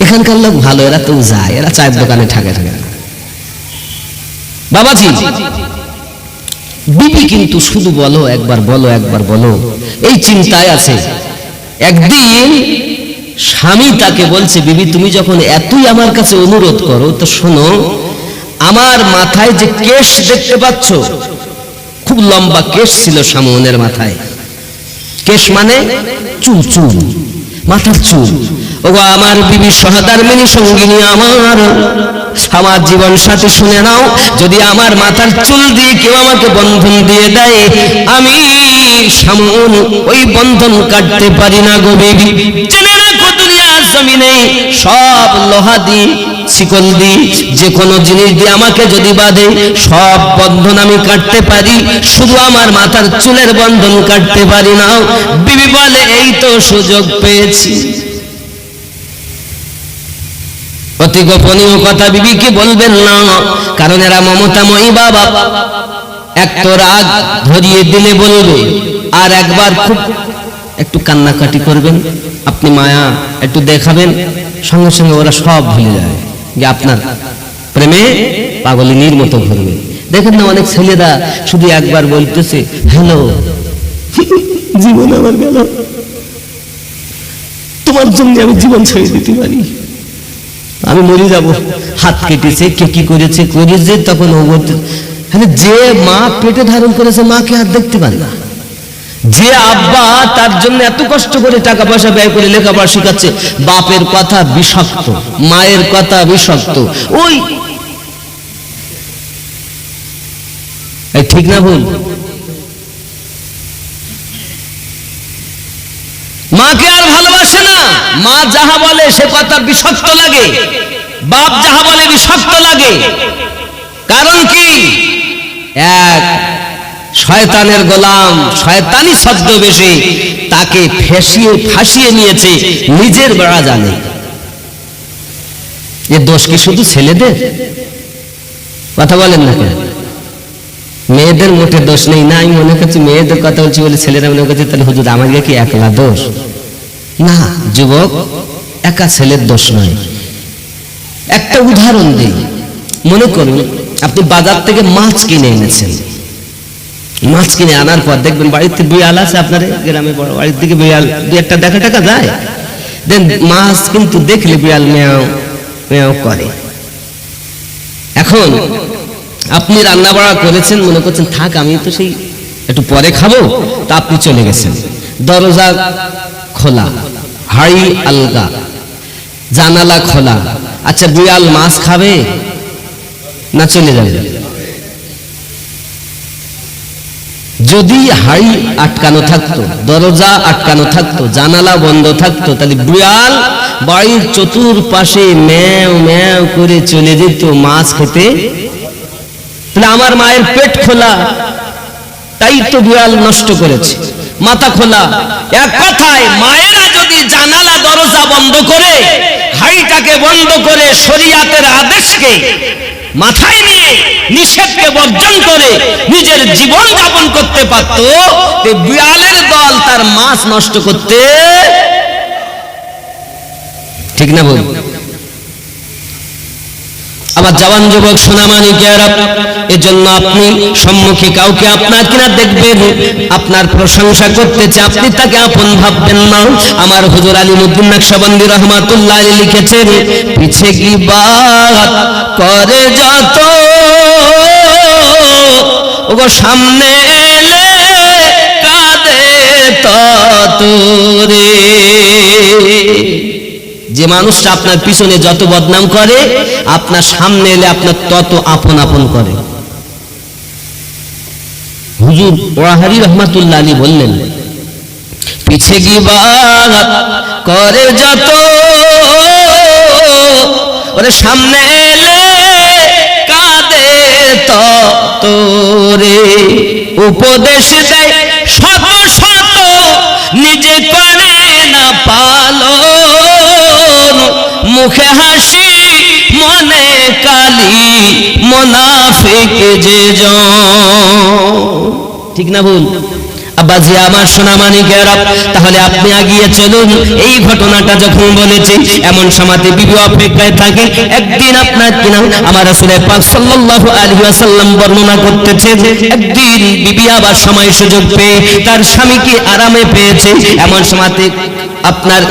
এখানকার লোক ভালো, এরা তো যায়, এরা চায়ের দোকানে ঠাকে ঠাকে। বাবাজি, বিবি কিন্তু শুধু বলো একবার বলো একবার বলো এই চিন্তায় আছে। একদিন স্বামী তাকে বলছে, বিবি তুমি যখন এতই আমার কাছে অনুরোধ করো তো শোনো, আমার মাথায় যে কেশ দেখতে পাচ্ছ, খুব লম্বা কেশ ছিল শামউনের মাথায়। কেশ মানে চুল, চুল, মাথার চুল। ওগো আমার বিবি সহধর্মিনী সঙ্গিনী, আমার জীবন সাথী শুনে নাও, যদি আমার মাথার চুল দিয়ে কেউ আমাকে বন্ধন দিয়ে দেয়, আমি শামউন ওই বন্ধন কাটতে পারি না গো বিবি। জেনে রাখো দুনিয়ার জমিনে সব লোহা দিয়ে, শিকল দিয়ে, যে কোনো জিনিস দিয়ে আমাকে যদি বাঁধে সব বন্ধন আমি কাটতে পারি, শুধু আমার মাথার চুলের বন্ধন কাটতে পারি না। বিবি বলে, এই তো সুযোগ পেয়েছি। অতি গোপনীয় কথা বিবিকে বলবেন না, কারণ এরা মমতাময়ী বাবা। এক তো রাগ ধরিয়ে দিলে বলবে, আর একবার খুব একটু কান্নাকাটি করবেন, আপনি মায়া একটু দেখাবেন, সঙ্গে সঙ্গে ওরা সব ভুলে যায়, যে আপনার প্রেমে পাগলিনীর মতো ঘুরবে। দেখেন না অনেক ছেলেরা শুধু একবার বলতেছে হ্যালো, জীবন আমার গেল, তোমার জন্য আমি জীবন ছেড়ে দিতে পারি, আমি মরে যাব, হাত কেটেছে, কে কি করেছে করেছে, তখন ও বলতে, যে মা পেটে ধারণ করেছে মাকে আর দেখতে পারে না, যে আব্বা তার জন্য এত কষ্ট করে টাকা পয়সা ব্যয় করে লেখাপড়া শেখাচ্ছে, বাপের কথা বিষাক্ত, মায়ের কথা বিষাক্ত, ওই ঠিক না ভুল? মাকে আর ভালোবাসে না, মা যাহা বলে সে কথা বিষাক্ত লাগে, বাপ যাহা বলে বিষাক্ত লাগে। কারণ কি? এক শয়তানের গোলাম, শয়তানি ছদ্মবেশে তাকে ফাঁসিয়ে নিয়েছে, নিজের বেড়া জানে। এ দোষ কি শুধু ছেলেদের? কথা বলেন না কেন? মেয়েদের মোটে দোষ নেই না। আমি মনে করছি মেয়েদের কথা বলছি বলে ছেলেরা মনে করছে তাহলে হুজুর আমাকে কি একলা দোষ? না যুবক, একা ছেলের দোষ নয়। একটা উদাহরণ দিই। মনে করুন আপনি বাজার থেকে মাছ কিনে এনেছেন, মাছ কিনে আনার পর দেখবেন বাড়িতে বিড়াল আছে, আপনার গ্রামে বড় বাড়ির দিকে বিড়াল দু একটা দেখা টাকা যায়, দেন মাছ কিন্তু দেখলে বিড়াল মেয়াও মেয়াও করে। এখন আপনি রান্না বাড়া করেছেন, মনে করছেন থাক আমি তো সেই একটু পরে খাবো, তা আপনি চলে গেছেন, দরজা খোলা, হাড়ি আলগা, জানালা খোলা। আচ্ছা বিড়াল মাছ খাবে না চলে যাবে? যদি হাড়ি আটকানো থাকতো, দরজা আটকানো থাকতো, জানালা বন্ধ থাকতো, তাহলে বিড়াল বাড়ির চতুর্পাশে ম্যাও ম্যাও করে চলে যেত মাছ খেতে। তাহলে আমার মায়ের পেট খোলা, তাই তো বিড়াল নষ্ট করেছে, মাথা খোলা। এক কথায় মায়েরা যদি জানালা দরজা বন্ধ করে, হাড়িটাকে বন্ধ করে, শরীয়তের আদেশকে মাথায় নিয়ে নিষেধকে বর্জন করে নিজের জীবন যাপন করতে পারত, বিড়ালের দল তার মাছ নষ্ট করতে, ঠিক না বল? আমার জওয়ান যুবক সোনামানিকেরা, এজন্য আপনি সম্মুখে কাউকে আপনার কিনা দেখবেন আপনার প্রশংসা করতেছে, আপনি তাকে আপন ভাববেন না। আমার হুজুর আলিমউদ্দিন নকশবন্দি রহমাতুল্লাহ আলাইহি লিখেছেন, পিছে কি বাত করে যত, ওগো সামনে এলে কাঁদে তত রে। যে মানুষটা আপনার পিছনে যত বদনাম করে, আপনার সামনে এলে আপনার তত আপন আপন করে। হুজুর ওয়াহারি রহমাতুল্লাহ আলাইহি বললেন, পিছে কি বাত করে যত, ওরে সামনে এলে কাঁদে তত রে। উপদেশ দেয় শত শত, নিজে করে না পালন, মুখে হাসি মনে কালি, মুনাফিক যে জন। ঠিক না ভুল? আব্বাজি আমার সোনা মানিকেরা, তাহলে আপনি এগিয়ে চলুন। এই ঘটনাটা যখন বলেছি এমন সময়তে বিবি অপেক্ষায় থাকে। একদিন আপনার কিনা আমার রাসূল পাক সাল্লাল্লাহু আলাইহি ওয়াসাল্লাম বর্ণনা করতেছেন, একদিন বিবি আবার সময় সুযোগ পেয়ে তার স্বামীকে আরামে পেয়েছে। এমন সময়তে আপনার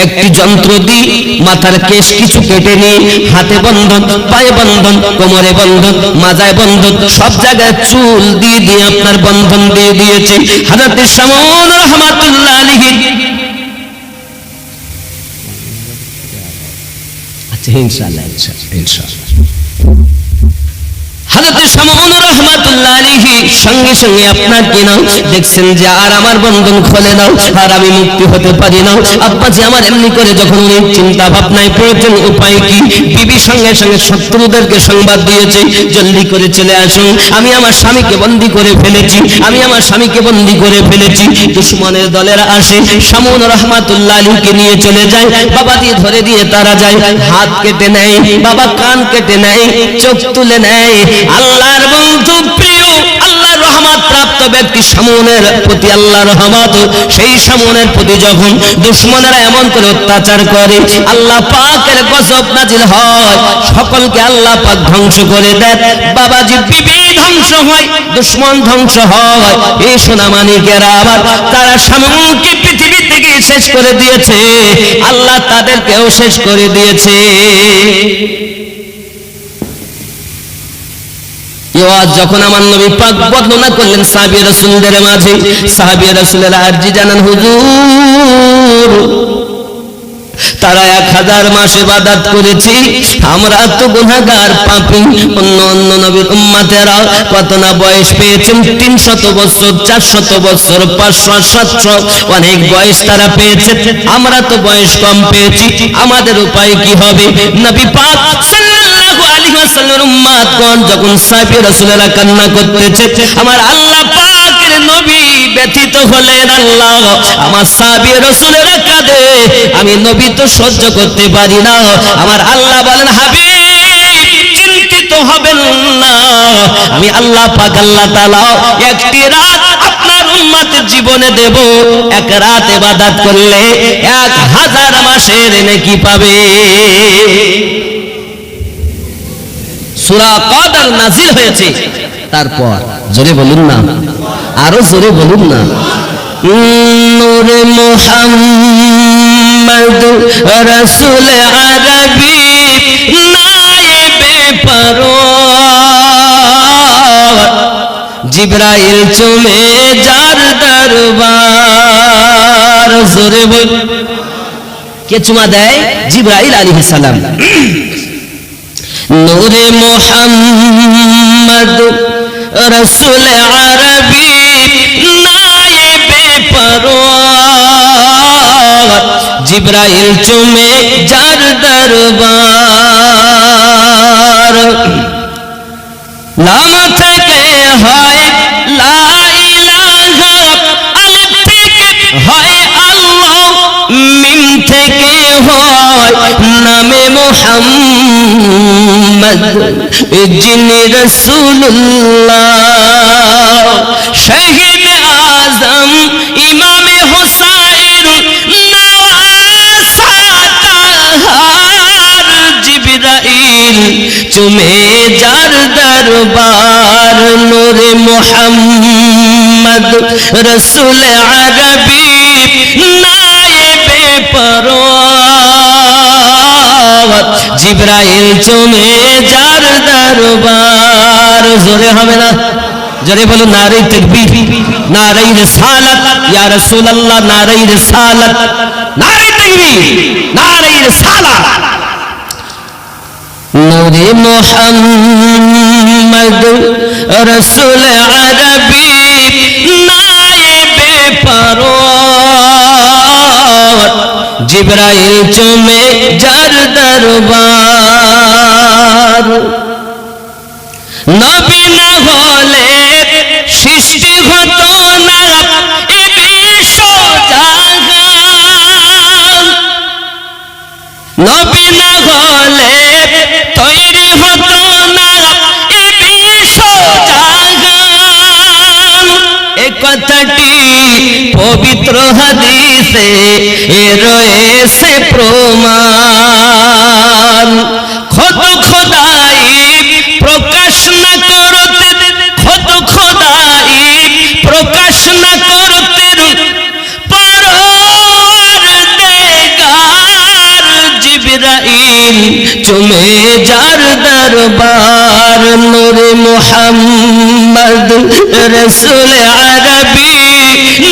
একটি যন্ত্র দিয়ে মাথার কেশ কিছু কেটে নিয়ে হাতে বন্ধন, পায়ে বন্ধন, কোমরে বন্ধন, মাজায় বন্ধন, সব জায়গায় চুল দিয়ে দিয়ে আপনার বন্ধন দিয়ে দিয়েছে হযরত শামউন রাহমাতুল্লাহ আলাইহি। আচ্ছা ইনশাআল্লাহ ইনশাআল্লাহ হযরত শামউন রাহমাতুল্লাহ আলাইহি সঙ্গে সঙ্গে আপনার কিনা দেখছেন যে আর আমার বন্ধন খুলে দাও, আর আমি মুক্তি হতে পারি না। আব্বাজি আমার এমনি করে যখন উনি চিন্তা ভাবনায় পড়েছেন উপায় কি, বিবি সঙ্গে সঙ্গে শত্রুদেরকে সংবাদ দিয়েছে, জলদি করে চলে আসুন, আমি আমার স্বামীকে বন্দী করে ফেলেছি, আমি আমার স্বামীকে বন্দী করে ফেলেছি। দুশমনের দলেরা আসে, শামউন রাহমাতুল্লাহ আলাইহিকে নিয়ে চলে যায়, বাবা দিয়ে ধরে দিয়ে তারা যায়, হাত কেটে নেয়, বাবা কান কেটে নেয়, চোখ তুলে নেয়। আল্লাহর বন্ধু প্রিয় আল্লাহর রহমত প্রাপ্ত ব্যক্তি শামউনের প্রতি আল্লাহর রহমত, সেই শামউনের প্রতি যখন দুশমনেরা এমন করে অত্যাচার করে আল্লাহ পাকের গজব নাজিল হয়, সকলকে আল্লাহ পাক ধ্বংস করে দেয়। বাবাজি বিবি ধ্বংস হয়, দুশমন ধ্বংস হয়। এই সোনা মানিকেরা আবার তারা শামউনকে পৃথিবী থেকে শেষ করে দিয়েছে, আল্লাহ তাদেরকেও শেষ করে দিয়েছে। যখন আমার নবী পাক বর্ণনা করলেন সাহাবী রাসূলদের মাঝে, সাহাবী রাসূলেরা আরজি জানান, হুজুর তারা 1000 মাস ইবাদত করেছি, আমরা তো গুনাহগার পাপী। অন্য অন্য নবীর উম্মতেরা কত না বয়স পেয়েছেন, 300 বছর, 400 বছর, 500, 700 অনেক বয়স তারা পেয়েছে, আমরা তো বয়স কম পেয়েছি, আমাদের উপায় কি হবে? নবী পাক সাল্লাল্লাহু আলাইহি ওয়াসাল্লামের উম্মতগণ যখন সাহাবী রাসূলেরা কান্না করতেছে, আমার আল্লাহ পাকের নবী ব্যথিত হলেন, আল্লাহ আমার সাহাবী রাসূলেরা কাঁদে, আমি নবী তো সহ্য করতে পারি না। আমার আল্লাহ বলেন, হাবিব চিন্তিত হবেন না, আমি আল্লাহ পাক আল্লাহ তাআলা একটি রাত আপনার উম্মতের জীবনে দেব, এক রাত ইবাদত করলে 1000 মাসের নেকি পাবে। সূরা কদর নাযিল হয়েছে, তারপর জোরে বলুন না, আরো জোরে বলুন না, নূরে মুহাম্মদ রাসূল আরবি নায়েবে পরওয়ার, জিবরাইল চুমে যার দরবার। জোরে বল, কে চুমা দেয়? জিবরাইল আলাইহিস সালাম। নূরে মুহাম্মদ রাসূল আরবি নায়েবে পরওয়ার, জিবরাইল চুমে যার দরবার। নাম থেকে হয় লা ইলাহা, আলিফ থেকে হয় আল্লাহ, মিম থেকে হয় নামে মুহাম্মদ যিনি রাসূলুল্লাহ। শহীদ আজম ইমামে হুসাইন জিবরাইল চুমে যার দরবার। নূরে মুহাম্মদ রাসূল আরবি নায়েবে পরওয়ার, জিবরাইল চুমে যার দরবার। জোরে হবে না? জোরে বলুন, নারে তাকবীর, নারে রিসালাত, ইয়া রাসূলুল্লাহ, নারে রিসালাত, নারে তাকবীর, নারে রিসালাত। নূরে মুহাম্মদ রাসূল আরবি নায়েবে পরওয়ার, জিবরাইল চুমে যার দরবার। নবী না হলে সৃষ্টি হতো না এ বিশ্ব জাহান, নবী না হলে তৈরি হতো না এ বিশ্ব জাহান। এ কথাটা পবিত্র হাদিসে রয়েছে প্রমাণ। খোদ খোদাই প্রকাশ না করতে, খোদ খোদাই প্রকাশ না করতে পরওয়ারদিগার জিবরাইল চুমে যার দরবার। নূরে মুহাম্মদ রসুল আরবি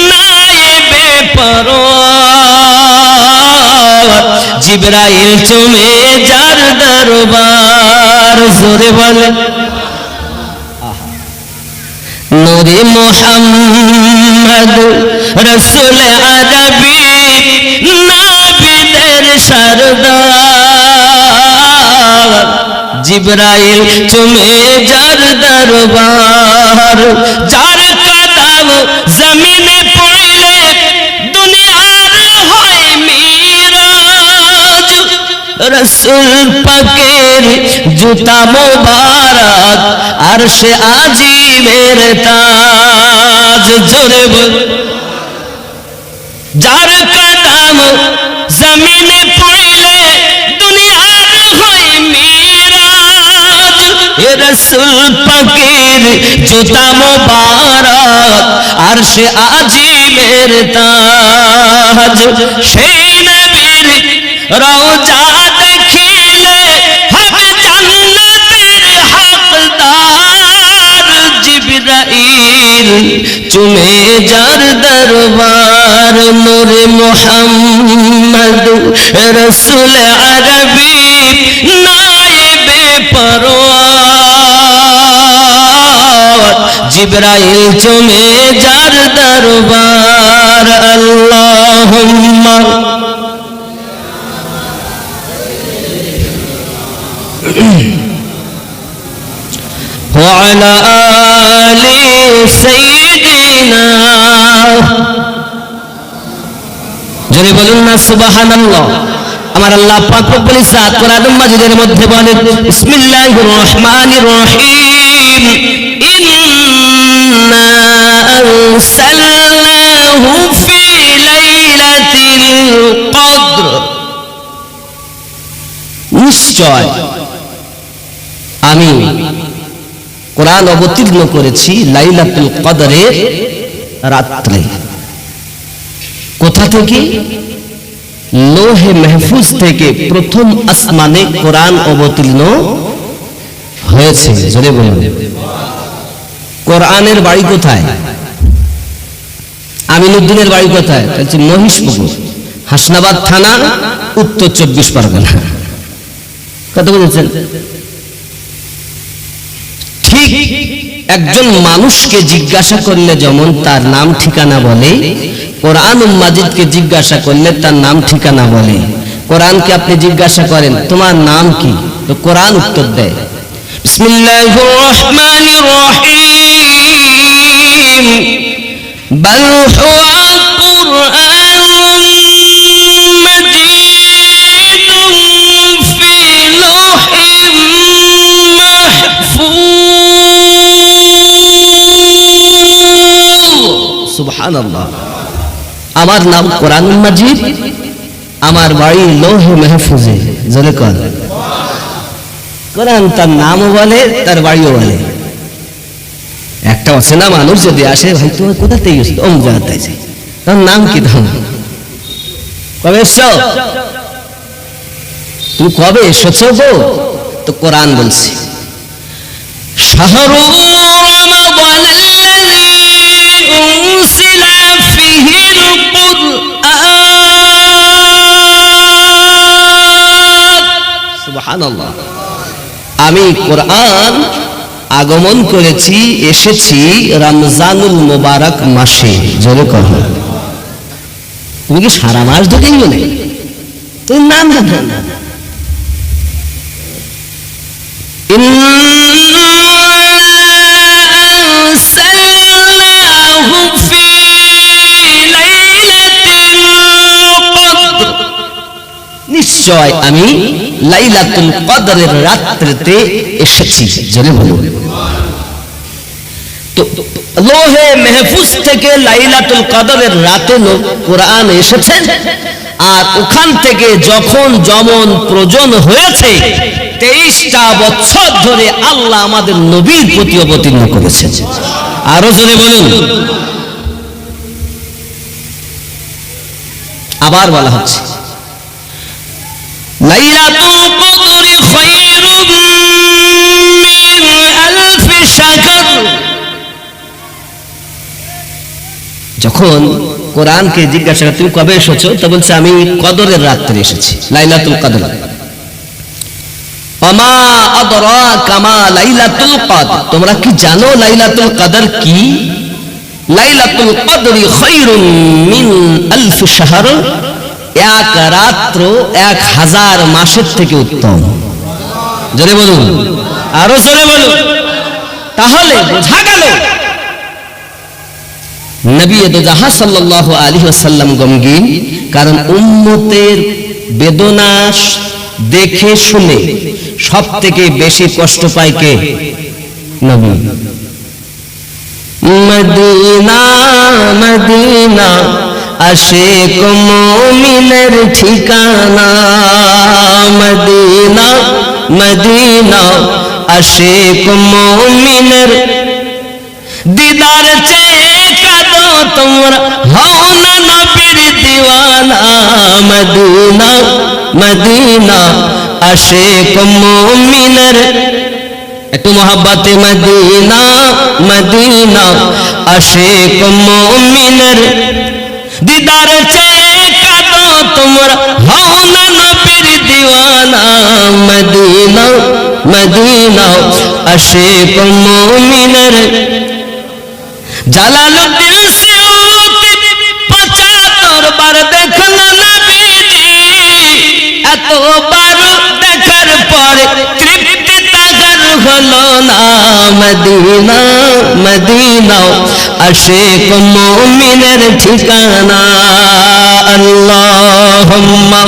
নায়েবে পরওয়ার, জিবরাইল চুমে যার দরবার। জোরে বলে নূরে মুহাম্মদ রসুল আরবি নাবিদের সরদার, জিবরাইল চুমে যার দরবার। যার কদম জমিনে পড়লে দুনিয়ার হয় মিরাজ, রসুল পাকের জুতা মোবারক আরশে আজিমের তাজ। জোরে বল যার কদম জমিনে পড়লে দুনিয়ার হয় মিরাজ, রসুল পাকের জুতা মোবারক আরশে আজিমের তাজ। সেই নবীর রওজা দেখিলে হবে জান্নাতের হকদার, জিবরাইল চুমে যার দরবার। নূরে মুহাম্মদ রসুল আরবি নায়েবে পরওয়ার, জিবরাইল চুমে যার দরবার। আল্লাহুম্মা وعلى آل سيدنا, জোরে বলুন না সুবহানাল্লাহ। আমার আল্লাহ পাক রব্বুল ইজ্জত কোরআন মাজিদের মধ্যে বলেন বিসমিল্লাহির রহমানির রহিম, ইন্না আরসালনাহু ফি লাইলাতিল কদর, নিশ্চয় আমি কোরআন অবতীর্ণ করেছি লাইলাতুল কদরের রাত্রে। কোথা থেকে? লোহে মাহফুজ থেকে প্রথম আসমানে কোরআন অবতীর্ণ হয়েছে। জোরে বলুন কোরআনের বাড়ি কোথায়? আমিনুদ্দিনের বাড়ি কোথায়? বলছি মহিষপুকুর, হাসনাবাদ থানা, উত্তর 24 পরগনা। কত বলেছেন? ঠিক একজন মানুষকে জিজ্ঞাসা করলে যেমন তার নাম ঠিকানা বলে, কোরআন মাজিদকে জিজ্ঞাসা করলে তার নাম ঠিকানা বলে। কোরআনকে আপনি জিজ্ঞাসা করেন তোমার নাম কি, তো কোরআন উত্তর দেয় বিসমিল্লাহির রহমানির রহিম, বাল হুয়া কুরআনুম মাজিদুন ফি লাওহিম মাহফুজ। সুবহানাল্লাহ। আমার নাম কোরআন মাজিদ, আমার বাড়ি লৌহে মাহফুজে। জোরে কর। কোরআন তার নামও বলে, তার বাড়িও বলে। একটা অচেনা মানুষ যদি আসে, ভাই তুমি কোথা থেকে এসেছো? অমুক জায়গা থেকে। তার নাম কি? কবে এসছো? তুমি কবে এসেছো গো? তো কোরআন বলছে শাহরু রমাদানাল্লাযী উনজিলা ফীহিল কুরআন। সুবহানাল্লাহ। আমি কোরআন আগমন করেছি, এসেছি রমজানুল মুবারক মাসে। জোরে কহ। তুমি কি সারা মাস ধরেই বলে তুমি নাম জানেন না? নিশ্চয় আমি লাইলাতুল কদরের রাত্রিতে এসেছি। জেনে বলুন তো লোহে মেহফুজ থেকে লাইলাতুল কদরের রাতে কোরআন এসেছে, আর ওখান থেকে যখন যেমন প্রয়োজন হয়েছে 23টা বছর ধরে আল্লাহ আমাদের নবীর প্রতি অবতীর্ণ করেছেন। আরো জোরে বলুন। আবার বলা হচ্ছে লাইলাতুল কদরি খায়রুম মিন আলফি শাহর। যখন কোরআনকে জিজ্ঞাসা করে তুমি কবে এসেছো, তো বলছে আমি কদরের রাত্রে এসেছি, লাইলাতুল কদর। ওমা আদরাকা মা লাইলাতুল কদর, তোমরা কি জানো লাইলাতুল কদর কি? লাইলাতুল কদরি খায়রুম মিন আলফি শাহর, এক রাত্র 1000 মাসের থেকে উত্তম। জোরে বলুন, আরো জোরে বলুন। তাহলে বোঝা গেল নবী দোজাহা সাল্লাল্লাহু আলাইহি ওয়াসাল্লাম গমগীন, কারণ উম্মতের বেদনা দেখে শুনে সব থেকে বেশি কষ্ট পায় কে? নবী। মদিনা মদিনা আশিক মুমিনের ঠিকানা, মদিনা মদিনা আশিক মুমিনের দিদার চেয়ে কাঁদো তোমরা, হও না নবীর দিওয়ানা, মদিনা মদিনা আশিক মুমিনের, একটু মোহাব্বতে মদিনা মদিনা আশিক মুমিনের দিদার চেয়ে কাঁদো তোমরা, হও না নবীর দিওয়ানা, মদিনা মদিনা আশিক মুমিনের। জালালউদ্দিন সিউতি 75 বার দেখল নবীজি, এতবার দেখার পরে তৃপ্তি তাগার হলো না, মদিনা মদিনা আশিক মুমিনের ঠিকানা। আল্লাহুম্মা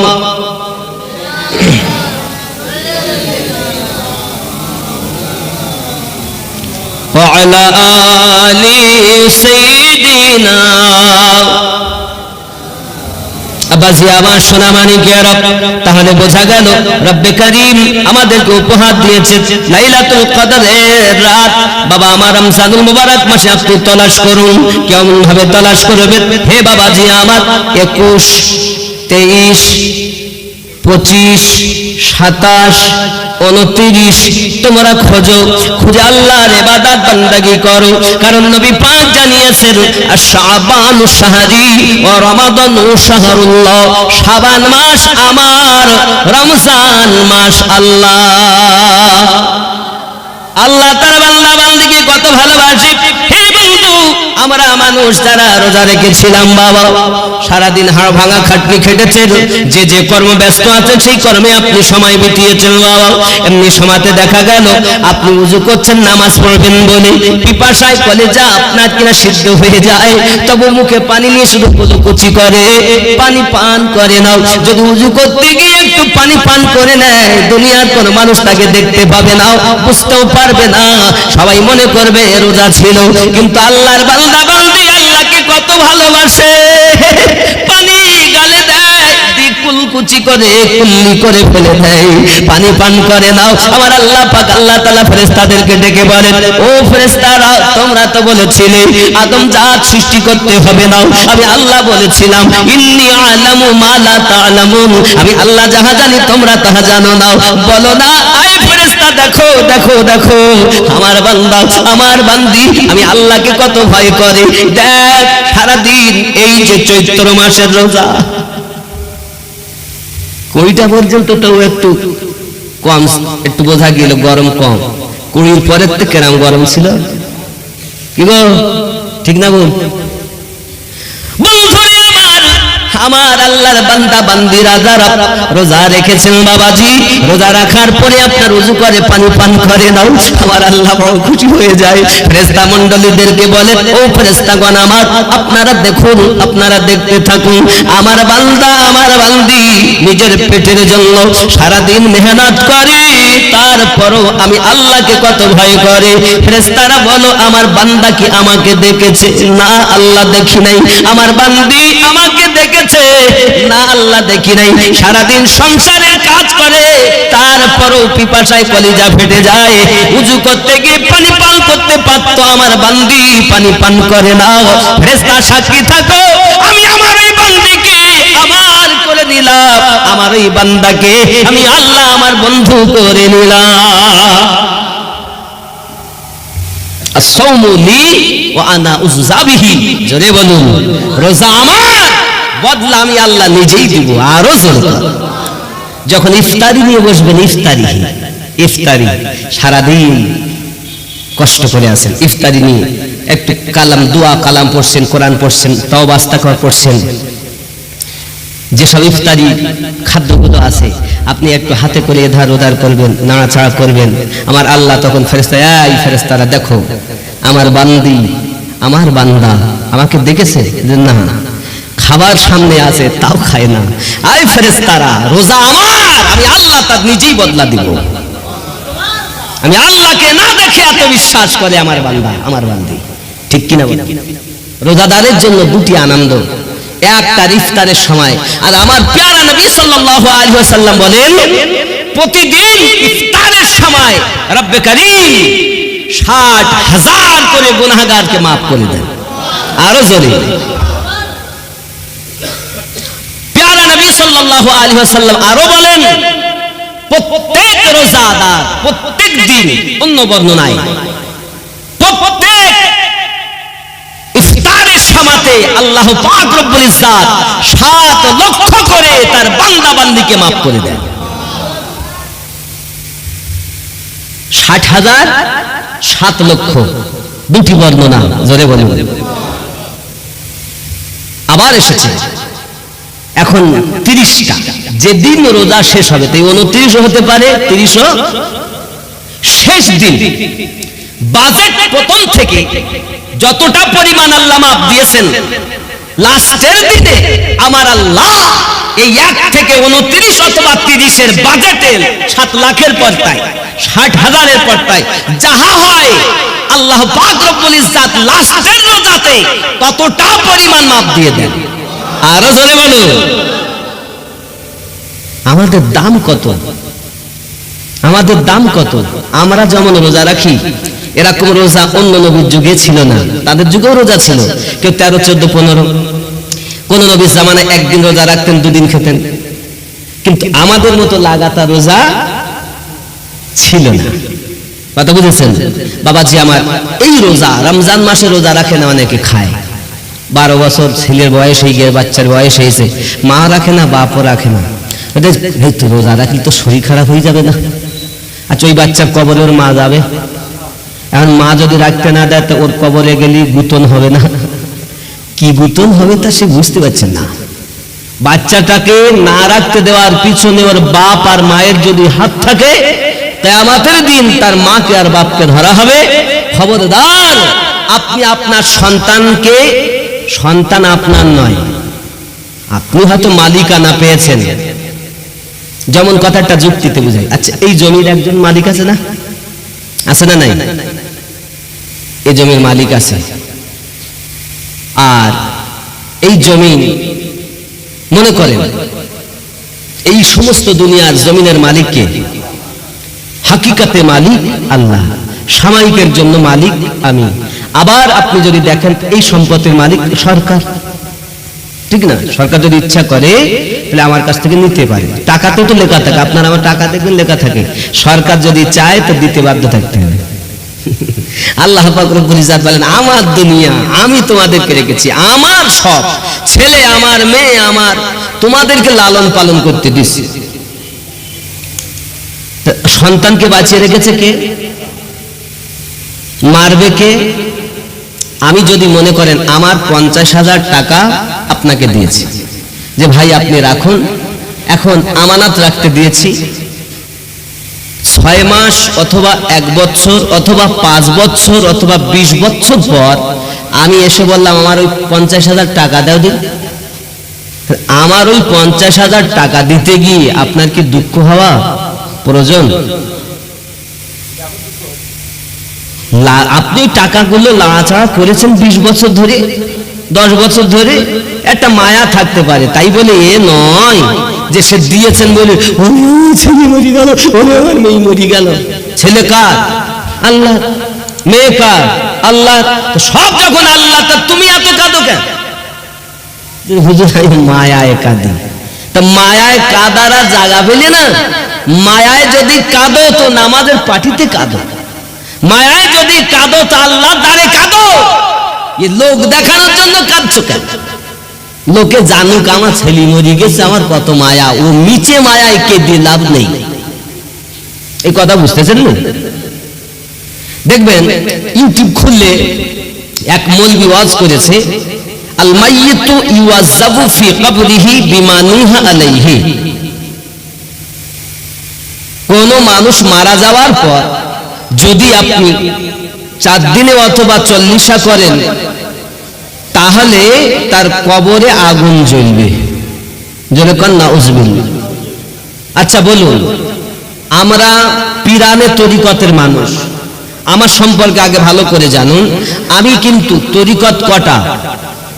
وعلى آل سيدنا। আব্বাজি আমার সোনা মানিকেরা, তাহলে বোঝা গেল রব্বে করিম আমাদেরকে উপহার দিয়েছে লাইলাতুল কদরের রাত। বাবা আমার রমজানুল মুবারক মাসে আপনি তলাশ করুন, কেমন ভাবে তলাশ করবেন? হে বাবাজি আমার, 21, 23, 25, 27, 29 তোমরা খোঁজো, খুঁজে আল্লাহর ইবাদত বান্দাগি করো। কারণ নবী পাক জানিয়েছেন শাবানু শাহরি ওয়া রমাদানু শাহরুল্লাহ, শাবান মাস আমার, রমজান মাস আল্লাহ। আল্লাহ তার বান্দা বান্দিকে কত ভালোবাসে। হে বন্ধু, আমরা মানুষ যারা রোজা রেখেছিলাম, বাবা সারাদিন হাড় ভাঙা খাটনি খেটেছেন, যে যে কর্ম ব্যস্ত আছেন সেই কর্মে আপনি সময় বিতিয়েছেন বাবা। এমনি সময়তে দেখা গেল আপনি উযু করছেন নামাজ পড়বেন বলে, পিপাসায় কলেজা আপনার কিনা সিদ্ধ হয়ে যায়, তবু মুখে পানি নিয়ে শুধু কুচি করে, পানি পান করে নাও। যদি উযু করতে গিয়ে একটু পানি পান করে নেয়, দুনিয়ার কোনো মানুষ তাকে দেখতে পাবে না, বুঝতেও পারবে না, সবাই মনে করবে রোজা ছিল। কিন্তু আল্লাহর বান্দা বান্দি আল্লাহকে কত ভালোবাসে, পানি গালে দেয়, কুলকুচি করে কুল্লি করে ফেলে দেয়, পানি পান করে নাও। আমার আল্লাহ পাক আল্লাহ তাআলা ফেরেশতাদেরকে ডেকে বলেন, ও ফেরেশতারা, তোমরা তো বলেছিলে আদম জাত সৃষ্টি করতে হবে না, আমি আল্লাহ বলেছিলাম ইন্নী আলামু মা লা তা'লামুন, আমি আল্লাহ যাহা জানি তোমরা তাহা জানো না। বলো না, আয় ফেরেশতা, দেখো দেখো দেখো আমার বান্দা আমার বান্দি আমি আল্লাহকে কত ভয় করে। দেখ সারাদিন এই যে চৈত্র মাসের রোজা, কয়টা পর্যন্ত তো একটু কম, একটু বোঝা গেল গরম কম, 20 পরের থেকে কেরাম গরম ছিল, কি গো ঠিক না বল? আমার আল্লাহর বান্দা বান্দিরা যারা রোজা রেখেছেন বাবাজি, রোজা রাখার পরে আপনার ওযু করে পানি পান করে নাও, আমার আল্লাহ বড় খুশি হয়ে যায়। ফেরেশতা মণ্ডলীদেরকে বলে, ও ফেরেশতাগণ আমার, আপনারা দেখুন, আপনারা দেখতে থাকুন, আমার বান্দা আমার বান্দি নিজের পেটের জন্য সারাদিন মেহনত করে, তারপরও আমি আল্লাহকে কত ভয় করে। ফেরেশতারা বলো আমার বান্দা কি আমাকে দেখেছে? না আল্লাহ দেখি নাই। আমার বান্দি আমাকে দেখেছে? না আল্লাহ দেখি নাই। সারাদিন সংসারের কাজ করে, তারপরও পিপাসায় কলিজা ফেটে যায়। উযু করতে গিয়ে পানি পান করতে পারতো, আমার বান্দি পানি পান করে না। ফেরেশতা সাক্ষী থাকো, আমি আমার এই বান্দিকে আমার করে নিলাম, আমার এই বান্দাকে আমি আল্লাহ আমার বন্ধু করে নিলাম। আসসাউমু লি ওয়া আনা উযযা বিহি। জোরে বলুন, রোজা আমার, বদলা আমি আল্লাহ নিজেই দিব। আরো জোরে যখন ইফতারি নিয়ে বসবেন, ইফতারি সারাদিন কষ্ট করে আছেন, ইফতারি নিয়ে একটু কালাম দোয়া কালাম পড়ছেন, কোরআন পড়ছেন, তওবা ইস্তিগফার পড়ছেন, যেসব ইফতারি খাদ্যগুলো আছে আপনি একটু হাতে করে এধার ওধার করবেন, নাড়াচাড়া করবেন। আমার আল্লাহ তখন ফেরেশতা, এই ফেরেশতারা দেখো আমার বান্দি আমার বান্দা আমাকে দেখেছে যে না খাবার সামনে আছে তাও খায় না। আই ফেরেশতারা, রোজা আমার, আমি আল্লাহ তার নিজেই বদলা দিব। আমি আল্লাহকে না দেখে এত বিশ্বাস করে আমার বান্দা আমার বান্দি, ঠিক কিনা বলেন? রোজাদারের জন্য দুটি আনন্দ, একটা ইফতারের সময়, আর আমার প্যারা নবী সাল্লাল্লাহু আলাইহি ওয়াসাল্লাম বলেন প্রতিদিন ইফতারের সময় রব্বে কারীম 60,000 করে গুনাহগারকে maaf করে দেন। আরো জোরে, প্যারা নবী সাল্লাল্লাহু আলাইহি ওয়াসাল্লাম আরো বলেন প্রত্যেক রোজাদার প্রত্যেক দিন, অন্য বর্ণনায় প্রত্যেক ইফতারের সময়তে আল্লাহ পাক রব্বুল ইজ্জাত 7 লক্ষ করে তার বান্দা বান্দীকে maaf করে দেন। 60,000 7 লক্ষ, দুটি বর্ণনা, জোরে বলুন। আবার এসেছে এখন 30টা, যেদিন রোজা শেষ হবে, তাই 29 হতে পারে, 30ও শেষ দিন। বাজেট প্রথম থেকে যতটা পরিমাণ আল্লাহ মাপ দিয়েছেন, লাস্টের দিনে আমার আল্লাহ এই 1 থেকে 29 অথবা 30-এর বাজেটের 7 লাখের পর্দায় 60,000-এর পর্দায় যাহা হয় আল্লাহ পাক রব্বুল ইজ্জাত লাস্টের রোজাতে ততটা পরিমাণ মাপ দিয়ে দেন। আরো জোরে বলো, আমাদের দাম কত, আমাদের দাম কত? আমরা যেমন রোজা রাখি, এরকম রোজা অন্য নবীর যুগে ছিল না। তাদের যুগেও রোজা ছিল, কেউ 13, 14, 15, কোন নবীর জামানায় একদিন রোজা রাখতেন, 2 দিন খেতেন, কিন্তু আমাদের মতো লাগাতার রোজা ছিল না। কথা বুঝেছেন বাবাজি আমার? এই রোজা রমজান মাসে রোজা রাখে না, অনেকে খায়। 12 বছর ছেলের বয়স হয়ে গিয়ে, বাচ্চার বয়স হয়েছে, মা রাখে না, বাপও রাখে না। রোজা রাখলে তো শরীর খারাপ হয়ে যাবে না? আচ্ছা ওই বাচ্চার কবরে ওর মা যাবে, এখন মা যদি রাখতে না দেয় তো ওর কবরে গেলে গুতন হবে না? কি গুতন হবে তা সে বুঝতে পারছেন না। বাচ্চাটাকে না রাখতে দেওয়ার পিছনে ওর বাপ আর মায়ের যদি হাত থাকে, কিয়ামতের দিন তার মাকে আর বাপকে ধরা হবে। খবরদার, আপনি আপনার সন্তানকে, সন্তান আপনার নয়, আপনি হয়তো মালিকানা পেয়েছেন। যেমন কথাটা যুক্তিতে বুঝায়। আচ্ছা এই জমির একজন মালিক আছে না, আছে না নাই? এই জমির মালিক আছে, আর এই জমি মনে করেন এই সমস্ত দুনিয়ার জমিনের মালিককে, হাকিকাতে মালিক আল্লাহ, সাময়িকের জন্য মালিক আমি। আবার আপনি যদি দেখেন এই সম্পত্তির মালিক সরকার, ঠিক না? সরকার যদি ইচ্ছা করে তাহলে আমার কাছ থেকে নিতে পারে। টাকাতে তো লেখা থাকে, আপনার আমার টাকা দেখবেন লেখা থাকে, সরকার যদি চায় তো দিতে বাধ্য থাকতে হবে। আল্লাহ পাক রব্বুল ইজ্জাত বলেন আমার দুনিয়া আমি তোমাদেরকে রেখেছি, আমার সব ছেলে আমার, মেয়ে আমার, তোমাদেরকে লালন পালন করতে দিচ্ছি। সন্তানকে বাঁচিয়ে রেখেছে কে? মারবে কে? আমি যদি মনে করেন আমার 50,000 টাকা আপনাকে দিয়েছি, যে ভাই আপনি রাখুন, এখন আমানত রাখতে দিয়েছি, 6 মাস অথবা 1 বছর অথবা 5 বছর অথবা 20 বছর পর আমি এসে বললাম আমার ওই 50,000 টাকা দাও দিন, আমার ওই 50,000 টাকা দিতে গিয়ে আপনার কি দুঃখ হওয়া প্রয়োজন? আপনি টাকাগুলো লাড়াচাড়া করেছেন 20 বছর ধরে, 10 বছর ধরে, একটা মায়া থাকতে পারে, তাই বলে এ নয় যে সে দিয়েছেন বলে ছেলে মরি গেল, আমার মেয়ে মরি গেল। ছেলে কার? আল্লাহ। মেয়ে কার? আল্লাহ। তো সব যখন আল্লাহ, তা তুমি এত কাঁদো কেন? হুজুর আমি মায়ায় কাঁদি। তা মায়ায় কাঁদারা জায়গা পেলে না। মায়ায় যদি কাঁদো তো নামাজের পার্টিতে কাঁদো, মায়ায় যদি কাঁদো তো আল্লাহ দ্বারে কাঁদো। এ লোক দেখানোর জন্য কাঁদছো কেন? লোকে জানুক আমার ছেলে মরি গেছে, আমার কত মায়া। ও নিচে মায়ায় কেঁদে লাভ নেই। এই কথা বুঝতেছেন না? দেখবেন ইউটিউব খুললে এক মৌলবি ওয়াজ করেছে, আল মাইয়িতু ইউআযাবু ফি কবরিহি বিমা নিহা আলাইহি। কোন মানুষ মারা যাওয়ার পর যদি আপনি 4 দিনে অথবা 40 করেন তাহলে তার কবরে আগুন জ্বলবে। যেরকম নাউজুবিল্লাহ। আচ্ছা বলুন, আমরা পিরানে তরিকতের মানুষ, আমার সম্পর্কে আগে ভালো করে জানুন। আমি কিন্তু তরিকত কটা?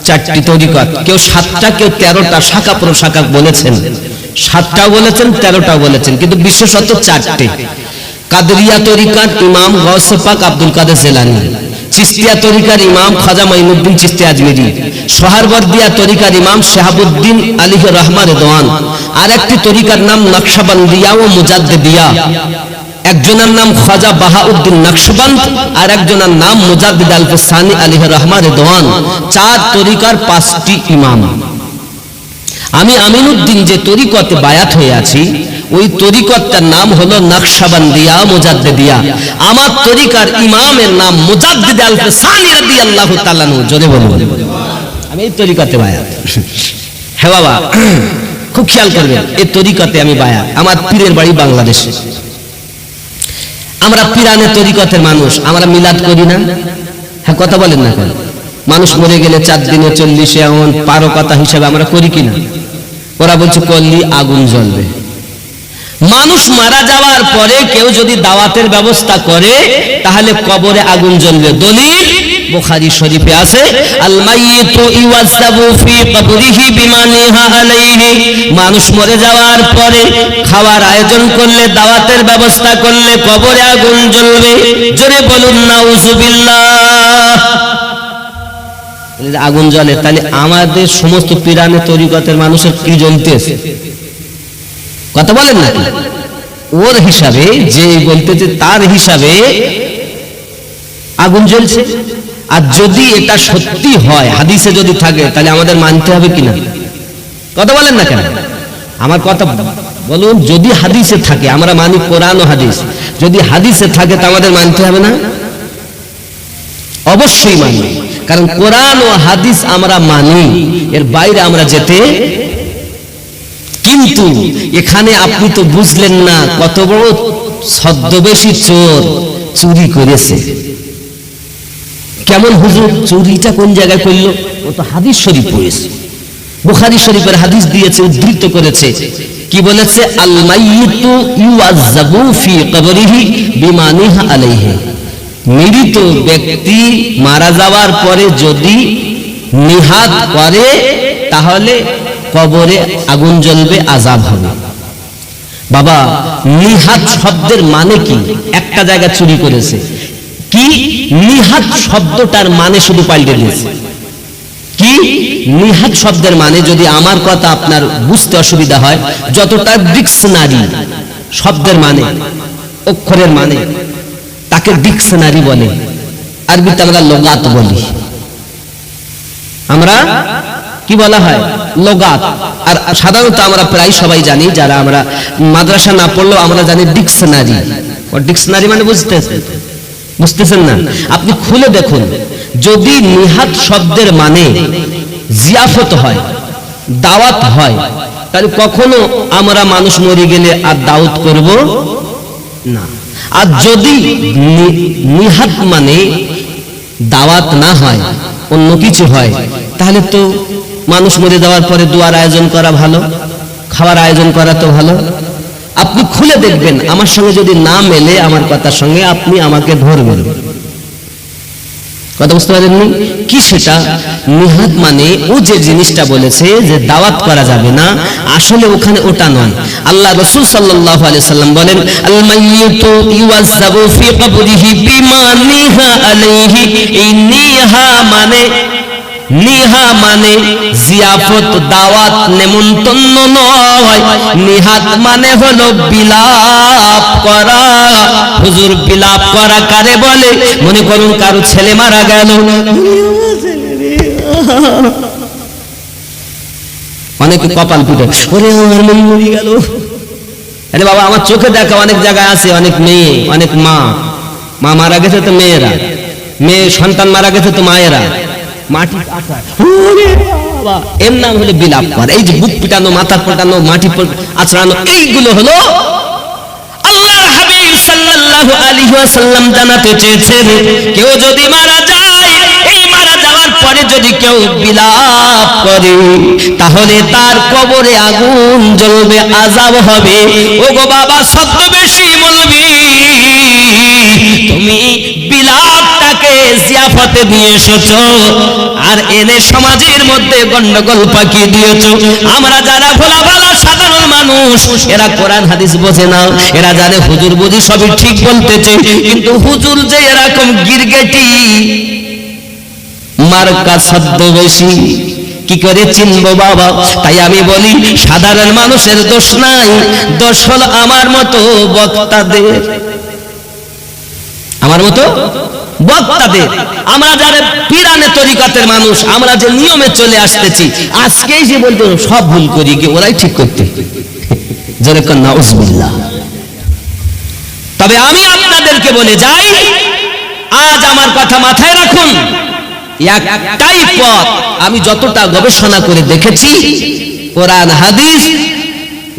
4টি তরিকত। কেউ 7টা, কেউ 13টা শাখা প্রশাখা বলেছেন, 7টাও বলেছেন, 13টাও বলেছেন, কিন্তু বিশেষত 4টে। কাদরিয়া তরিকার ইমাম গাউসে পাক আব্দুল কাদের জিলানী, চিশতিয়া তরিকার ইমাম খাজা মাইনুদ্দিন চিশতি আজমিরি, সোহরাওয়ার্দিয়া তরিকার ইমাম শাহাবুদ্দিন আলিহ রহমান রেদওয়ান, আর একটি তরিকার নাম নকশবন্দিয়া ও মুজাদ্দিদিয়া। একজনের নাম খাজা বাহাউদ্দিন নকশবন্দ, আর একজনের নাম মুজাদ্দিদ আল ফিসানি আলিহ রহমান রেদওয়ান। 4 তরিকার 5টি ইমাম। আমি আমিনুদ্দিন যে তরিকতে বায়াত হয়ে আছি, ওই তরিকতটার নাম হলো নকশবন্দিয়া মুজাদ্দিদিয়া। আমার তরিকার ইমামের নাম মুজাদ্দিদ আল ফিসানি রাদিয়াল্লাহু তাআলা আনহু। জোরে বলুন, আমি এই তরিকতে বায়াত। হ্যাঁ বাবা, খুব খেয়াল করবেন, এই তরিকতে আমি বায়াত। আমার পীরের বাড়ি বাংলাদেশে। আমরা পিরানে তরিকতের মানুষ, আমরা মিলাদ করি না। হ্যাঁ কথা বলেন না কেন? মানুষ মরে গেলে 4 দিনে 40 এমন পারো কথা হিসাবে আমরা করি কিনা? ওরা বলছে করলি আগুন জ্বলবে। মানুষ মারা যাওয়ার পরে কেউ যদি দাওয়াতের ব্যবস্থা করে তাহলে কবরে আগুন জ্বলবে। দলিল বুখারী শরীফে আছে, আল মাইয়িতু ইউআযাবু ফি কবরিহি বিমা নিহা আলাইহি। মানুষ মরে যাওয়ার পরে খাওয়ার আয়োজন করলে, দাওয়াতের ব্যবস্থা করলে কবরে আগুন জ্বলবে। জোরে বলুন নাউজুবিল্লাহ। আগুন জ্বলে, তাহলে আমাদের সমস্ত পিরানে তরিকতের মানুষের কি জ্বলতেছে? কথা বলেন না? ওর হিসাবে যে বলতেছে তার হিসাবে আগুন জ্বলছে। আর যদি এটা সত্যি হয়, হাদিসে যদি থাকে, তাহলে আমাদের মানতে হবে কিনা? কথা বলেন না কেন? আমার কথা বলুন, যদি হাদিসে থাকে আমরা মানি, কোরআন ও হাদিস। যদি হাদিসে থাকে তা আমাদের মানতে হবে না? অবশ্যই মানি, কারণ কোরআন ও হাদিস আমরা মানি, এর বাইরে আমরা যেতে। কিন্তু এখানে আপনি তো বুঝলেন না কত বড় ছদ্মবেশী চোর চুরি করেছে। কেমন হুজুর, চুরিটা কোন জায়গায় করলো? ও তো হাদিস শরীফ পড়েছে, বুখারী শরীফের হাদিস দিয়েছে, উদ্ধৃত করেছে। কি বলেছে? আল মাইয়িতু ইউআযাবু ফি কবরিহি বিমা নিহা আলাইহি। মৃত ব্যক্তি মারা যাওয়ার পরে যদি নিহাত করে তাহলে কবরে আগুন জ্বলবে, আযাব হবে। বাবা, নিহাত শব্দের মানে কি? একটা জায়গা চুরি করেছে, কি নিহাত শব্দটার মানে শুধু পাল্টে দিয়েছে। কি নিহাত শব্দের মানে, যদি আমার কথা আপনার বুঝতে অসুবিধা হয়, যতটা ডিকশনারি শব্দের মানে, অক্ষরের মানে, তাকে ডিকশনারি বলে। আরবিতে আমরা লোগাত বলি। আমরা কি বলা হয়? লোগাত। আর সাধারণত আমরা প্রায় সবাই জানি, যারা আমরা মাদ্রাসা না পড়লেও আমরা জানি ডিকশনারি। ডিকশনারি মানে বুঝতেছেন না? আপনি খুলে দেখুন, যদি নিহাত শব্দের মানে জিয়াফত হয়, দাওয়াত হয়, তাহলে কখনো আমরা মানুষ মরে গেলে আর দাওয়াত করব না। আর যদি নিহাত মানে দাওয়াত না হয়, অন্য কিছু হয়, তাহলে তো মানুষ মরে যাওয়ার পরে দোয়ার আয়োজন করা ভালো, খাওয়ার আয়োজন করা তো ভালো। আপনি খুলে দেখবেন, আমার সঙ্গে যদি না মেলে আমার কথার সঙ্গে, আপনি আমাকে ধরবেন। কথা বুঝতে পারেননি কি সেটা? নিহাত মানে ও যে জিনিসটা বলেছে যে দাওয়াত করা যাবে না, আসলে ওখানে ওটা নয়। আল্লাহ রাসূল সাল্লাল্লাহু আলাইহি সাল্লাম বলেন, আল মাইয়িতু ইউযাবু ফি কবরিহি বিমা নিহা আলাইহি। এই নিহা মানে জিয়াফত, দাওয়াত, নেমন্তন্ন নয়। নিহাত মানে হলো বিলাপ করা। হুজুর বিলাপ করা কারে বলে? মনে করুন কারো ছেলে মারা গেল, অনেকে কপাল পিটে, ওরে আমার মেয়ে মরে গেল। আরে বাবা, আমার চোখে দেখা অনেক জায়গায় আছে, অনেক মেয়ে, অনেক মা মারা গেছে তো মেয়েরা, মেয়ে সন্তান মারা গেছে তো মায়েরা মাটি এর নাম হলো বিলাপ করা। এই যে বুক পিটানো, মাথা পিটানো, মাটি আছড়ানো, এইগুলো হলো আল্লাহর হাবিব সাল্লাল্লাহু আলাইহি ওয়াসাল্লাম জানাতে চেয়েছেন, কেউ যদি মারা যায়, এই মারা যাওয়ার পরে যদি কেউ বিলাপ করে, তাহলে তার কবরে আগুন জ্বলবে, আযাব হবে। ও গো বাবা, ছদ্মবেশী বলবি, তুমি বিলাপটাকে জিয়াফতে নিয়ে এসেছো, আর এনে সমাজের মধ্যে গন্ডগোল পাকিয়ে দিয়েছো। আমরা যারা ভোলা ভালা সাধারণ মানুষ, এরা কোরআন হাদিস বোঝে না, এরা জানে হুজুর বুঝি সবই ঠিক বলতেছে, কিন্তু হুজুর যে এরকম গিরগেটি মার্কা ছদ্মবেশী, কি করে চিনবো বাবা? তাই আমি বলি, সাধারণ মানুষের দোষ নাই, দোষ হলো আমার মতো বক্তাদের, আমার মতো বক্তাদের। আমরা যারা পিরানে তরিকাতের মানুষ, আমরা যে নিয়মে চলে আসতেছি, আজকেই যে বলতো সব ভুল করি, কি ওরাই ঠিক করতে, যেরকম নাউজুবিল্লাহ। তবে আমি আপনাদেরকে বলে যাই, আজ আমার কথা মাথায় রাখুন, একটাই পথ, আমি যতটা গবেষণা করে দেখেছি, কোরআন হাদিস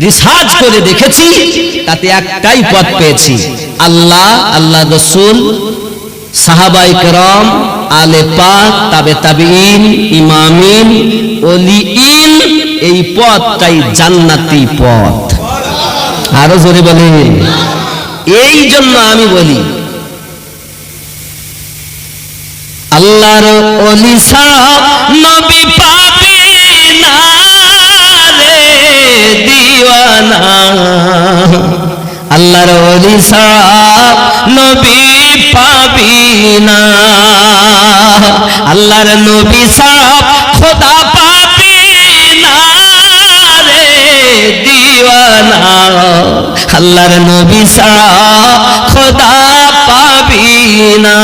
রিসার্চ করে দেখেছি, তাতে একটাই পথ পেয়েছি, আল্লাহ, আল্লাহ রাসূল, সাহাবায়ে কেরাম, আলে পাক, তাবে তাবিঈন, ইমামিন, ওলিঈন, এই পথটাই জান্নাতি পথ। আরো জোরে বলেন। এই জন্য আমি বলি, আল্লাহর ওলি ছাড়া নবী পাবি না রে দিওয়ানা, আল্লাহর ওলি ছাড়া নবী পাবি না, আল্লাহর নবী ছাড়া খোদা পাবি না রে দিওয়ানা, আল্লাহর নবী ছাড়া খোদা পাবি না।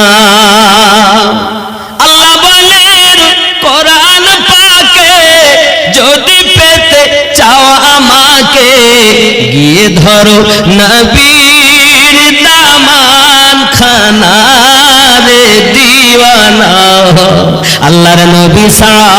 আল্লাহ বলেন কোরআন পাকে, যদি পেতে চাও আমাকে, গিয়ে ধরো নবীর দামান খানা রে দিওয়ানা, আল্লাহর নবী ছাড়া